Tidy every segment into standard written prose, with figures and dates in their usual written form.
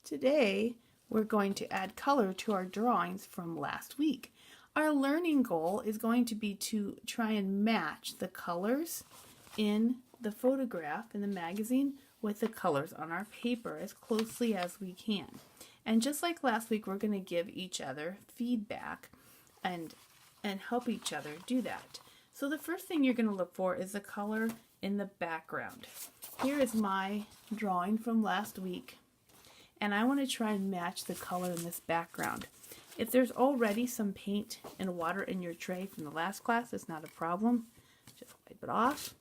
Today, we're going to add color to our drawings from last week. Our learning goal is going to be to try and match the colors in the photograph in the magazine with the colors on our paper as closely as we can. And just like last week, we're going to give each other feedback and help each other do that. So the first thing you're going to look for is the color in the background. Here is my drawing from last week, and I want to try and match the color in this background. If there's already some paint and water in your tray from the last class, it's not a problem. Just wipe it off.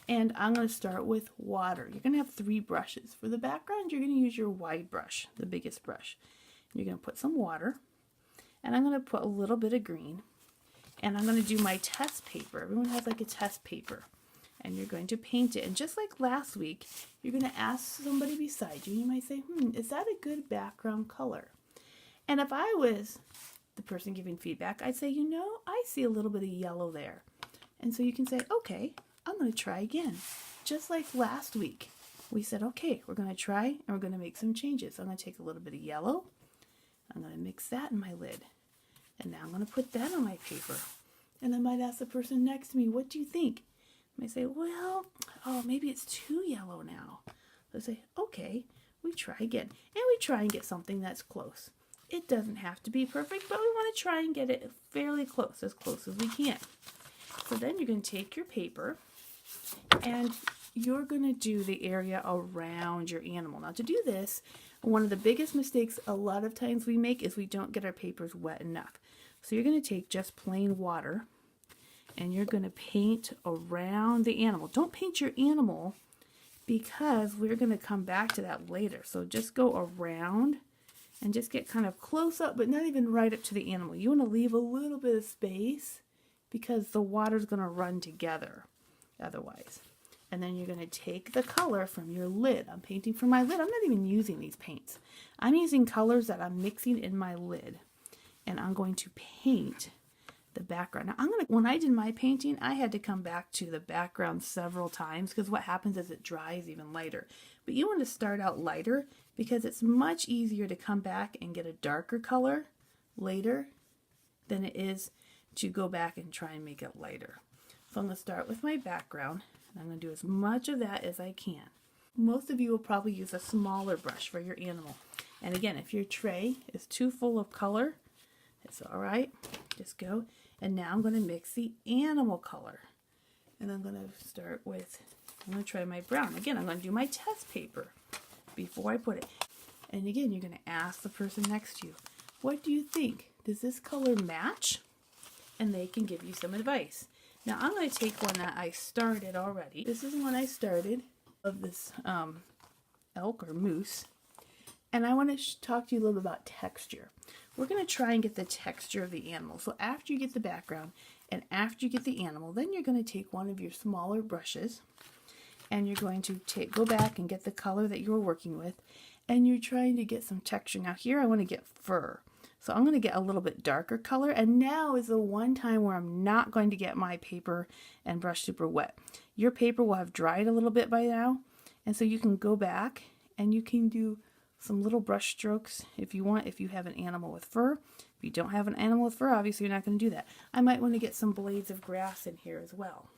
And I'm going to start with water. You're going to have 3 brushes. For the background, you're going to use your wide brush, the biggest brush. You're going to put some water, and I'm going to put a little bit of green, and I'm going to do my test paper. Everyone has like a test paper, and you're going to paint it. And just like last week, you're going to ask somebody beside you. You might say, is that a good background color? And if I was the person giving feedback, I'd say, I see a little bit of yellow there. And so you can say, okay, I'm going to try again. Just like last week, we said, okay, we're going to try and we're going to make some changes. I'm going to take a little bit of yellow. I'm going to mix that in my lid. And now I'm going to put that on my paper. And I might ask the person next to me, what do you think? I might say, well, maybe it's too yellow now. So I say, okay, we try again. And we try and get something that's close. It doesn't have to be perfect, but we want to try and get it fairly close as we can. So then you're going to take your paper and you're going to do the area around your animal. Now to do this, one of the biggest mistakes a lot of times we make is we don't get our papers wet enough. So you're going to take just plain water and you're going to paint around the animal. Don't paint your animal because we're going to come back to that later. So just go around and just get kind of close up, but not even right up to the animal. You want to leave a little bit of space because the water's going to run together otherwise. And then you're going to take the color from your lid. I'm painting from my lid. I'm not even using these paints. I'm using colors that I'm mixing in my lid. And I'm going to paint the background. Now, when I did my painting, I had to come back to the background several times because what happens is it dries even lighter. But you want to start out lighter because it's much easier to come back and get a darker color later than it is to go back and try and make it lighter. So I'm going to start with my background, and I'm going to do as much of that as I can. Most of you will probably use a smaller brush for your animal. And again, if your tray is too full of color, it's all right. Just go. And now I'm going to mix the animal color. And I'm going to try my brown. Again, I'm going to do my test paper before I put it. And again, you're going to ask the person next to you, what do you think? Does this color match? And they can give you some advice. Now I'm going to take one that I started already. This is one I started of this elk or moose. And I want to talk to you a little bit about texture. We're going to try and get the texture of the animal. So after you get the background and after you get the animal, then you're going to take one of your smaller brushes and you're going to go back and get the color that you were working with, and you're trying to get some texture. Now here I want to get fur. So I'm going to get a little bit darker color, and now is the one time where I'm not going to get my paper and brush super wet. Your paper will have dried a little bit by now, and so you can go back and you can do some little brush strokes if you want, if you have an animal with fur. If you don't have an animal with fur, obviously you're not going to do that. I might want to get some blades of grass in here as well.